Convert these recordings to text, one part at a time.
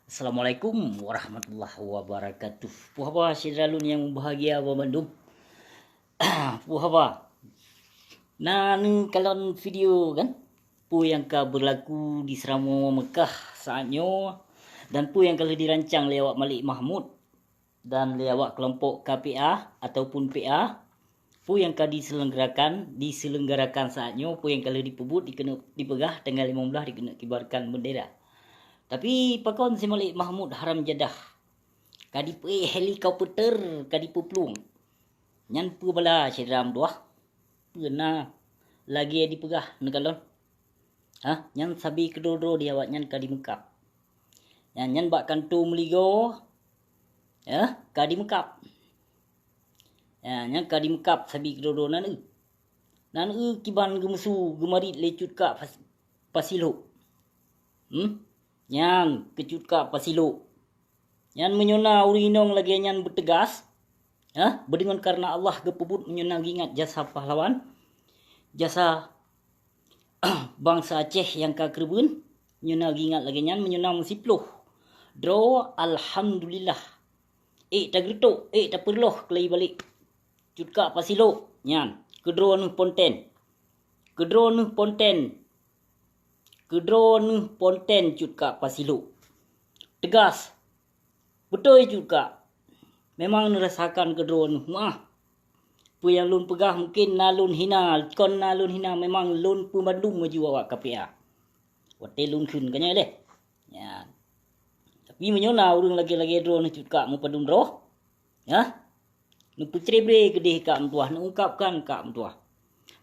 Assalamualaikum warahmatullahi wabarakatuh. Puhaba syedalun yang bahagia Bandung. Puhaba. Nah, ni kalon video kan. Pu yang ka berlaku di Seramo Mekah saatnya dan pu yang kalau dirancang lewat Malik Mahmud dan lewat kelompok KPA ataupun PA. Pu yang ka diselenggarakan saatnya, pu yang kalau dipebut dipegah tanggal 15 dikena kibarkan bendera. Tapi pakon si Malik Mahmud haram jadah. Kadi pe helikopter kadi puplung. Nyan pu bala sedram doah. Pena lagi dipegah negalon. Nyan sabi kedodro dia awak nyan kadi mekap. Nyan bak kantu meligo. Kadi mekap. Nyan kadi mekap sabi kedodro nan kiban gemesu gemarit lecut ka pasilo. Yang kecut ka pasilo. Yang menyona urinong lagi yang bertegas. Berdengan karena Allah gepebut menyona ingat jasa pahlawan. Jasa bangsa Aceh yang ka kerbun. Menyona ingat lagi yang menyona musiploh. Dro alhamdulillah. Tak gertok. Tak perloh kelai balik. Cut ka pasilo. Yang kedro nu ponten. Kedro nu ponten cut ka pasilo. Tegas. Betul juga. Memang merasakan kedron. Pu yang lun pegah mungkin nalun hina. Kon nalun hina memang lun pu Bandung maju awak KPA. Wate lun kun kanya deh. Ya. Tapi menyona urung lagi-lagi drone juga mu padum roh. Nu putrebre gede ka mtuah, nu ungkapkan ka mtuah.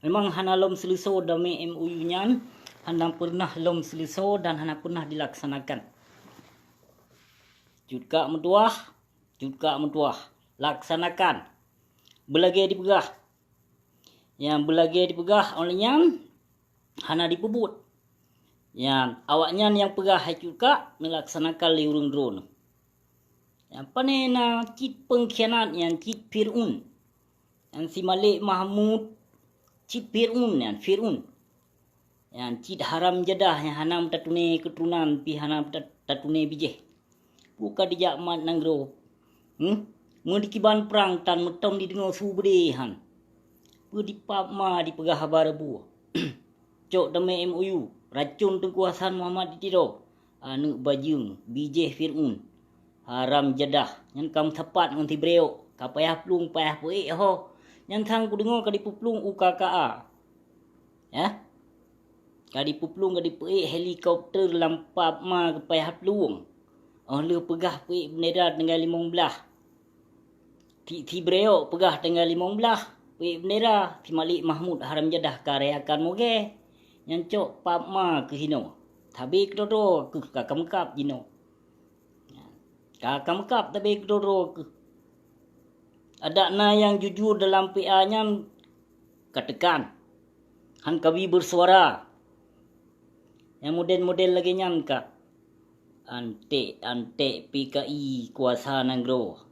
Memang hana lom seliso dame MOU nyan, hana pernah lom seliso dan hana pernah dilaksanakan. Juga mentuah, laksanakan. Belagi dipegah. Yang belagi dipegah oleh yang hana dipebut. Yang awaknya yang pegah juga melaksanakan liurung drone. Yang panena cit pengkhianat yang cit Fir'un. Yang si Malik Mahmud cit Fir'un yang Fir'un. Yang cit haram jadah yang hanam tatune keturunan pi hanam tatune bijih. Buka dijak mat nanggro. Mendikiban perang tan metom di dengar subrehan. Pu dipap ma dipegah habar bu. Cok dame MOU. Racun Tengku Hasan Muhammad ditiro. Anu bajung bijih Fir'un. Haram jadah. Yang kam tepat nganti breo. Kapayah plung payah puik ho. Yang thang ku dengar kadi puplung UKKA. Kadi puplung kadi puik helikopter lampap ma kapayah plung. Le pegah puik bendera tanggal 15. Ti breo pegah tanggal 15. Puik bendera. Ti Malik Mahmud haram jadah karyakan moge. Yang cok pap ma ke hino. Tabi kedoro ke kakamkap jino. Kakamkap tabi kedoro ke. Ada na yang jujur dalam PA-nya katakan. Han kawi bersuara. Yang model-model lagi nyan ka. Ante PKI kuasa nanggro.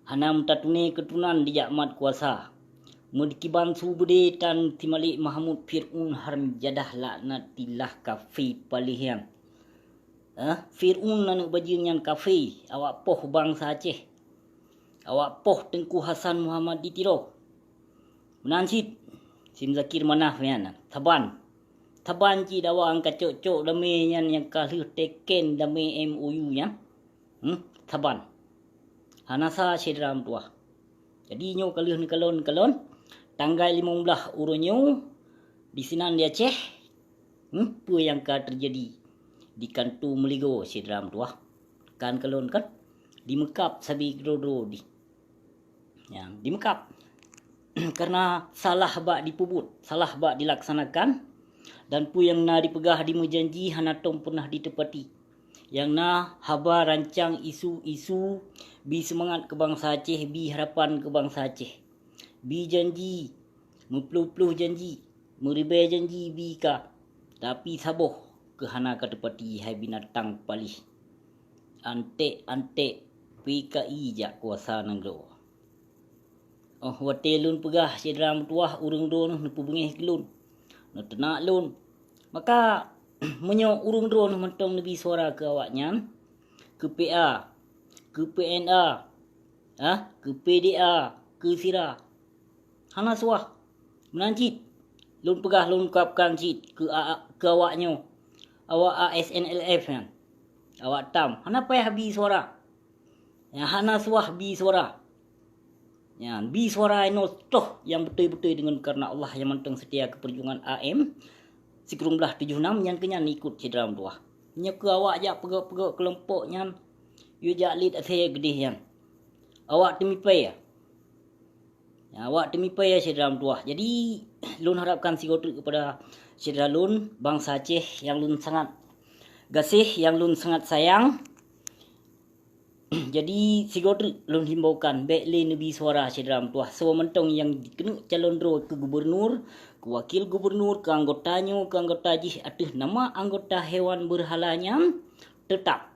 Hanam tatune ketunan dijak mat kuasa. Mudkiban subde tan Timalik Mahmud Fir'un haram jadah laknatillah kafe palihan. Fir'un nanu bajing yang kafe. Awak poh bangsa Aceh. Awak poh Tengku Hasan Muhammad ditiro. Menansit. Sim Zakir manah yan. Taban ci dawa angka cok-cok dame yan yang kalih teken dame MOU yan. Taban. Hanasa sedram tuah. Jadi nyo kalih ni kalon. Tanggal 15 uronyo di sinan di Aceh. Pu yang ka terjadi di kantu meligo sedram tuah. Kan kalon kan. Di Mekap sabi kedodro di. Yang di Mekap. Karena salah bak dipubut. Salah bak dilaksanakan. Dan pu yang na dipegah di menjanji hanatom pernah ditepati. Yang na haba rancang isu-isu bi semangat kebangsa Aceh, bi harapan kebangsa Aceh. Bi janji, mepluh-pluh janji, meribai janji bi ka. Tapi saboh ke hana ka tepati hai binatang palih. Ante PKI jak kuasa nanggro. Watelun pegah sedram tuah urung don nu pubengih kelun. Tenak lun. Maka menyo urung drone mentong lebih suara ke awaknya. ke PA, ke PNA, ke PDA, ke SIRA. Hana suah menancit. Lun pegah lun kapkan cit ke awaknya. Awak ASNLF kan. Awak tam. Hana payah bi suara. Ya, hana suah bi suara. Ya, bi suara ino toh yang betul-betul dengan karena Allah yang menteng setia ke perjuangan AM. Sikrung belah 76 yang kenyan ikut cedera tuah. Nya ke awak jak pegak-pegak kelompok nyan. You jak lead saya gede yan. Awak temipai ya. Ya, awak temipai ya cedera tuah. Jadi lun harapkan sigotri kepada cedera lun bangsa Aceh yang lun sangat gasih, yang lun sangat sayang. Jadi sigotri lun himbaukan baik le nebi suara cedera tuah. So mentong yang kena calon ro ke gubernur, ke wakil gubernur, ke anggotanya, ke anggota jih atuh nama anggota hewan berhalanya tetap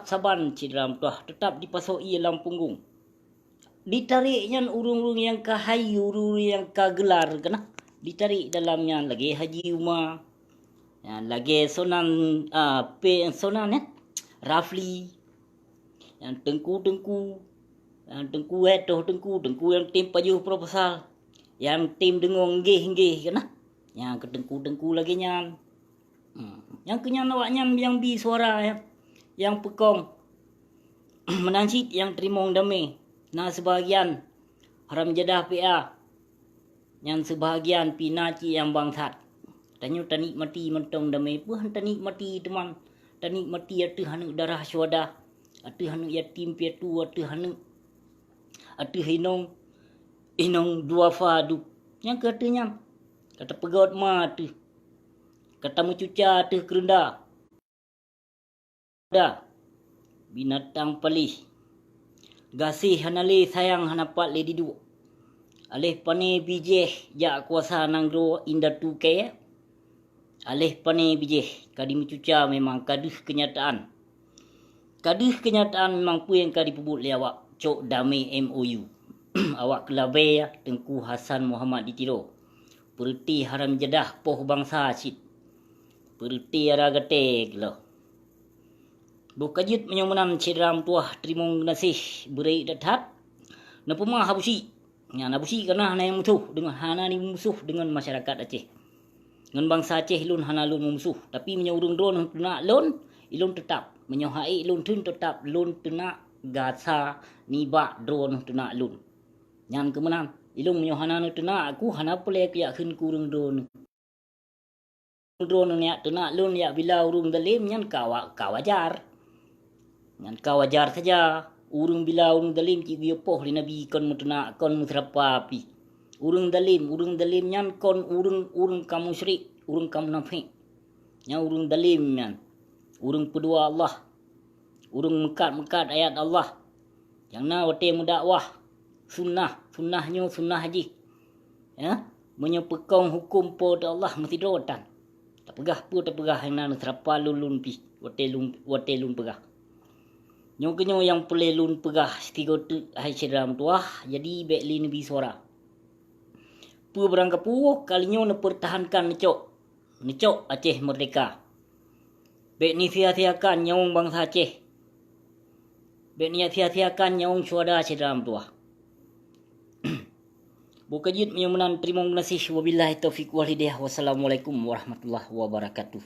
saban cedera tuah, tetap dipasoi dalam punggung. Ditariknya urung-urung yang kahayu, urung yang kagelar kena ditarik dalamnya lagi Haji Umar. Ya, lagi sonan sonan ya. Rafli. Yang tengku yang tengku yang tim pajuh proposal, yang tim dengong nggih kena, yang ketengku lagi nyan, yang kenyan awaknya yang bi suara ya, yang pekong menancit yang terimong damai, nah sebahagian haram jadah PA, yang sebahagian pinaci yang bangsat, tanya tanik mati mentong damai pun tanik mati teman, tanik mati atuh hanu darah syuhada. Atuh hanu yatim piatu, atuh hinong duafa du. Yang katanya kata pegaut ma atuh. Kata mencuca atuh kerenda. Dah binatang palih. Gasih hanale sayang hanapat le didu. Alih pane bijeh jak kuasa nangro indatu kaya. Alih pane bijeh kadi mencuca memang kaduh kenyataan. Kaduh kenyataan memang pu yang kadi pebut le awak cok damai MOU. Awak kelabai ya Tengku Hasan Muhammad ditiro. Perti haram jadah poh bangsa cit. Perti ara gate gelo. Bukajut menyomunan cedram tuah trimong nasih berai dathat. Napa mah habusi. Ya nabusi karena hana yang musuh dengan hana ni musuh dengan masyarakat Aceh. Dengan bangsa Aceh lun hana lun musuh, tapi menyorong don nak lun ilun tetap menyohai lun tun tetap lun tuna gasa niba drone tuna lun nyan kemenang ilung menyohana tuna aku hana pole ya khun kurung drone nya tuna lun ya bila urung dalim nyan kawajar nyan kawajar saja urung bila urung dalim ci poh li nabi kon mutuna kon mutrapa pi urung dalim nyan kon urung kamu syrik urung kamu nafik nya urung dalim nyan urung pedua Allah. Urung mekat ayat Allah. Yang na wate mudakwah. Sunnahnya sunnah haji. Ya, menyepekong hukum pada Allah mesti dotan. Tak pegah yang na serapa lulun pi. Wate lun pegah. Nyo yang pule lun pegah setigo tu hai sedram tuah jadi baik li nabi suara. Pu berangkapu kalinya na pertahankan necok Aceh merdeka. Bek ni sia-siakan nyawang bangsa Aceh. Bek ni sia-siakan nyawang syuhada cedram tuah. Bukajit menyomunan terima kasih wabillahi taufiq wal hidayah. Wassalamualaikum warahmatullahi wabarakatuh.